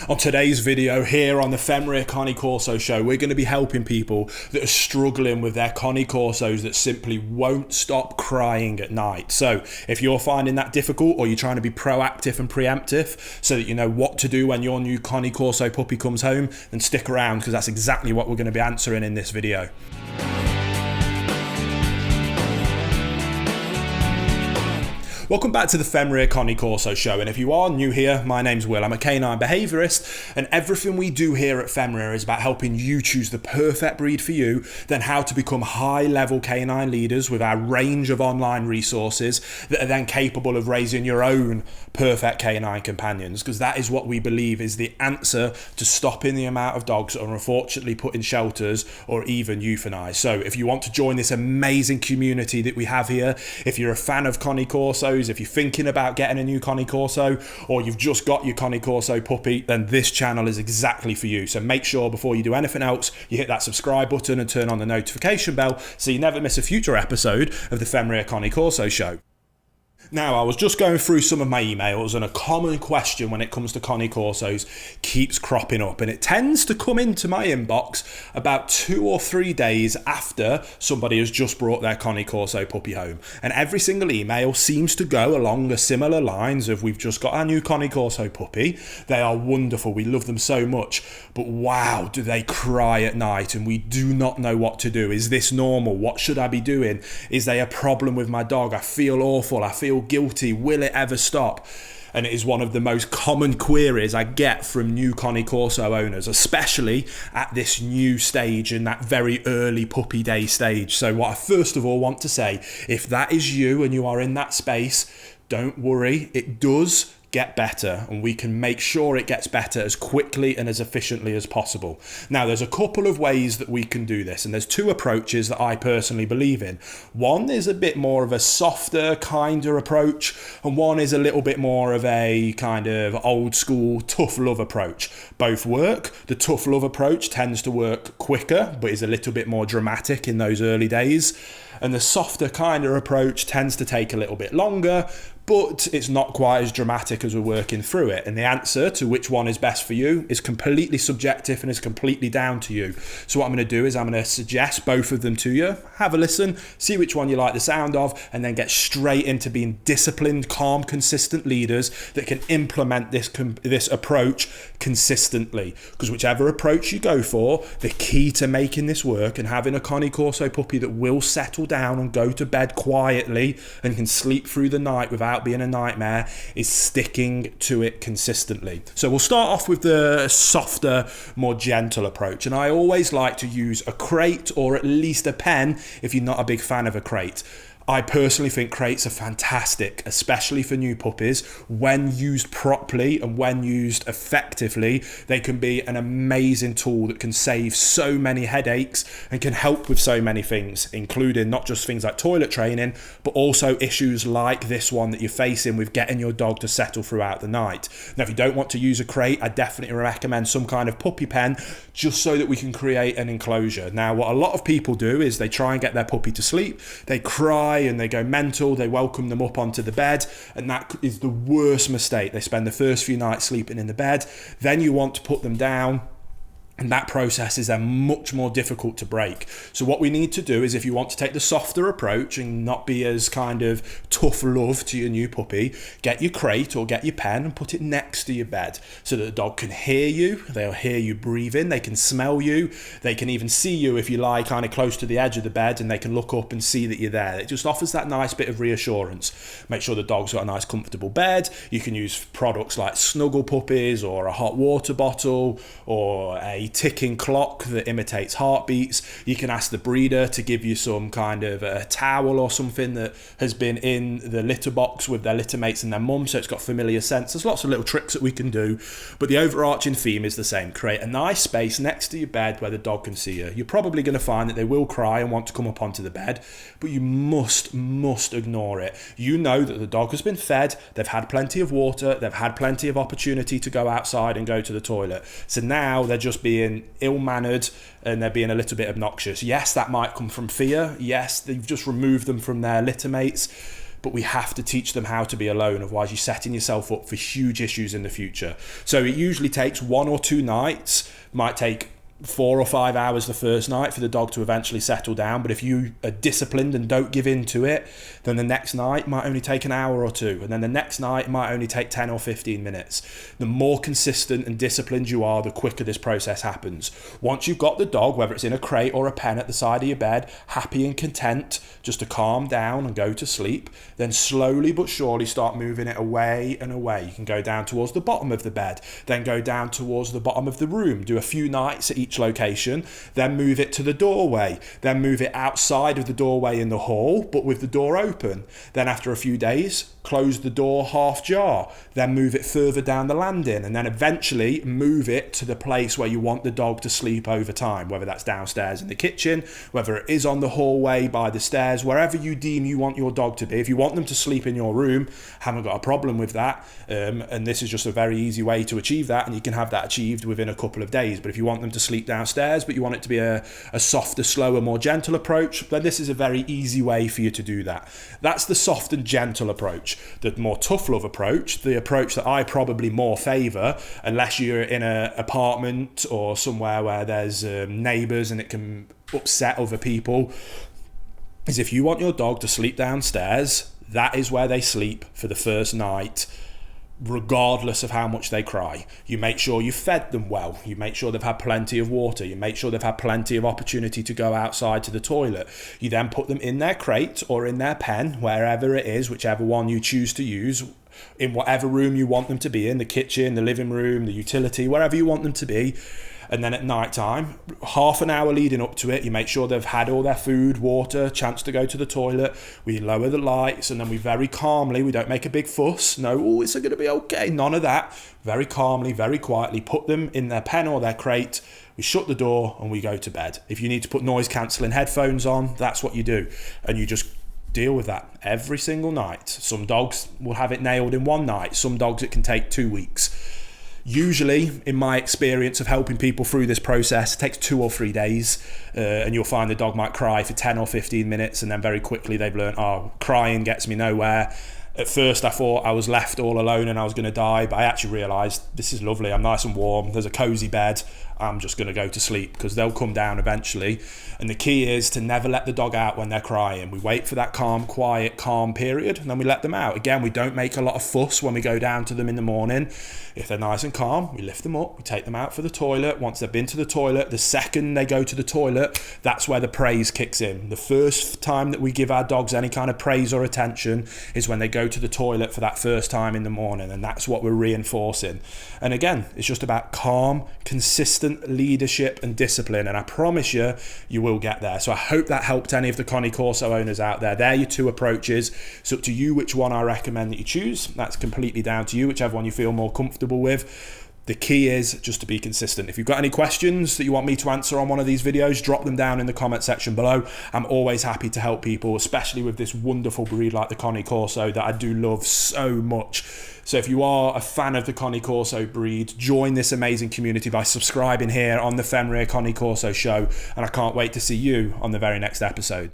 On today's video here on the Cane Corso show, we're going to be helping people that are struggling with their Cane Corsos that simply won't stop crying at night. So if you're finding that difficult, or you're trying to be proactive and preemptive so that you know what to do when your new Cane Corso puppy comes home, then stick around because that's exactly what we're going to be answering in this video. Welcome back to the Cane Corso show, and if you are new here, my name's Will. I'm a canine behaviourist, and everything we do here at Femria is about helping you choose the perfect breed for you, then how to become high-level canine leaders with our range of online resources that are then capable of raising your own perfect canine companions, because that is what we believe is the answer to stopping the amount of dogs that are unfortunately put in shelters or even euthanized. So if you want to join this amazing community that we have here, if you're a fan of Cane Corsos, if you're thinking about getting a new Cane Corso, or you've just got your Cane Corso puppy, then this channel is exactly for you. So make sure before you do anything else, you hit that subscribe button and turn on the notification bell so you never miss a future episode of the Femria Cane Corso show. Now, I was just going through some of my emails, and a common question when it comes to Cane Corsos keeps cropping up, and it tends to come into my inbox about 2 or 3 days after somebody has just brought their Cane Corso puppy home. And every single email seems to go along the similar lines of, we've just got our new Cane Corso puppy, they are wonderful, we love them so much, but wow, do they cry at night, and we do not know what to do. Is this normal? What should I be doing? Is there a problem with my dog? I feel awful, I feel guilty, will it ever stop? And it is one of the most common queries I get from new Cane Corso owners, especially at this new stage, in that very early puppy day stage. So what I first of all want to say, if that is you and you are in that space, don't worry, it does get better, and we can make sure it gets better as quickly and as efficiently as possible. Now, there's a couple of ways that we can do this, and there's 2 approaches that I personally believe in. One is a bit more of a softer, kinder approach, and one is a little bit more of a kind of old school tough love approach. Both work. The tough love approach tends to work quicker, but is a little bit more dramatic in those early days. And the softer, kinder approach tends to take a little bit longer, but it's not quite as dramatic as we're working through it. And the answer to which one is best for you is completely subjective and is completely down to you. So what I'm going to do is I'm going to suggest both of them to you. Have a listen, see which one you like the sound of, and then get straight into being disciplined, calm, consistent leaders that can implement this approach consistently. Because whichever approach you go for, the key to making this work and having a Cane Corso puppy that will settle down and go to bed quietly and can sleep through the night without being a nightmare is sticking to it consistently. So we'll start off with the softer, more gentle approach. And I always like to use a crate, or at least a pen if you're not a big fan of a crate. I personally think crates are fantastic, especially for new puppies. When used properly and when used effectively, they can be an amazing tool that can save so many headaches and can help with so many things, including not just things like toilet training, but also issues like this one that you're facing with getting your dog to settle throughout the night. Now, if you don't want to use a crate, I definitely recommend some kind of puppy pen, just so that we can create an enclosure. Now, what a lot of people do is they try and get their puppy to sleep, they cry and they go mental, they welcome them up onto the bed, and that is the worst mistake. They spend the first few nights sleeping in the bed, then you want to put them down, and that process is then much more difficult to break. So what we need to do is, if you want to take the softer approach and not be as kind of tough love to your new puppy, get your crate or get your pen and put it next to your bed so that the dog can hear you, they'll hear you breathing, they can smell you, they can even see you if you lie kind of close to the edge of the bed, and they can look up and see that you're there. It just offers that nice bit of reassurance. Make sure the dog's got a nice comfortable bed. You can use products like Snuggle Puppies, or a hot water bottle, or a ticking clock that imitates heartbeats. You can ask the breeder to give you some kind of a towel or something that has been in the litter box with their litter mates and their mum, so it's got familiar scents. There's lots of little tricks that we can do, but the overarching theme is the same. Create a nice space next to your bed where the dog can see you. You're probably going to find that they will cry and want to come up onto the bed, but you must ignore it. You know that the dog has been fed, they've had plenty of water, they've had plenty of opportunity to go outside and go to the toilet. So now they're just being ill-mannered and they're being a little bit obnoxious. Yes, that might come from fear. Yes, they've just removed them from their litter mates. but we have to teach them how to be alone, otherwise you're setting yourself up for huge issues in the future. So it usually takes 1 or 2 nights, might take 4 or 5 hours the first night for the dog to eventually settle down. But if you are disciplined and don't give in to it, then the next night might only take an hour or 2, and then the next night might only take 10 or 15 minutes. The more consistent and disciplined you are, the quicker this process happens. Once you've got the dog, whether it's in a crate or a pen at the side of your bed, happy and content just to calm down and go to sleep, then slowly but surely start moving it away and away. You can go down towards the bottom of the bed, then go down towards the bottom of the room, do a few nights at each location, then move it to the doorway, then move it outside of the doorway in the hall, but with the door open. Then after a few days, close the door half jar, then move it further down the landing, and then eventually move it to the place where you want the dog to sleep over time, whether that's downstairs in the kitchen, whether it is on the hallway by the stairs, wherever you deem you want your dog to be. If you want them to sleep in your room, haven't got a problem with that, and this is just a very easy way to achieve that, and you can have that achieved within a couple of days. But if you want them to sleep downstairs, but you want it to be a softer, slower, more gentle approach, then this is a very easy way for you to do that. That's the soft and gentle approach. The more tough love approach, the approach that I probably more favour, unless you're in an apartment or somewhere where there's neighbours and it can upset other people, is if you want your dog to sleep downstairs, that is where they sleep for the first night, regardless of how much they cry. You make sure you fed them well, you make sure they've had plenty of water, you make sure they've had plenty of opportunity to go outside to the toilet. You then put them in their crate or in their pen, wherever it is, whichever one you choose to use, in whatever room you want them to be in, the kitchen, the living room, the utility, wherever you want them to be. And then at night time, half an hour leading up to it, you make sure they've had all their food, water, chance to go to the toilet. We lower the lights, and then we very calmly, we don't make a big fuss. No, oh, it's going to be okay. None of that. Very calmly, very quietly put them in their pen or their crate. We shut the door and we go to bed. If you need to put noise cancelling headphones on, that's what you do. And you just deal with that every single night. Some dogs will have it nailed in one night. Some dogs it can take 2 weeks. Usually, in my experience of helping people through this process, it takes 2 or 3 days, and you'll find the dog might cry for 10 or 15 minutes, and then very quickly they've learned, oh, crying gets me nowhere. At first I thought I was left all alone and I was going to die, but I actually realised this is lovely, I'm nice and warm, there's a cosy bed, I'm just going to go to sleep, because they'll come down eventually. And the key is to never let the dog out when they're crying. We wait for that calm, quiet, calm period, and then we let them out. Again, we don't make a lot of fuss when we go down to them in the morning. If they're nice and calm, we lift them up, we take them out for the toilet. Once they've been to the toilet, the second they go to the toilet, that's where the praise kicks in. The first time that we give our dogs any kind of praise or attention is when they go to the toilet for that first time in the morning, and that's what we're reinforcing. And again, it's just about calm, consistent leadership and discipline, and I promise you, you will get there. So I hope that helped any of the Cane Corso owners out there. They're your 2 approaches. It's up to you which one I recommend that you choose. That's completely down to you, whichever one you feel more comfortable with. The key is just to be consistent. If you've got any questions that you want me to answer on one of these videos, drop them down in the comment section below. I'm always happy to help people, especially with this wonderful breed like the Cane Corso that I do love so much. So if you are a fan of the Cane Corso breed, join this amazing community by subscribing here on the Cane Corso show, and I can't wait to see you on the very next episode.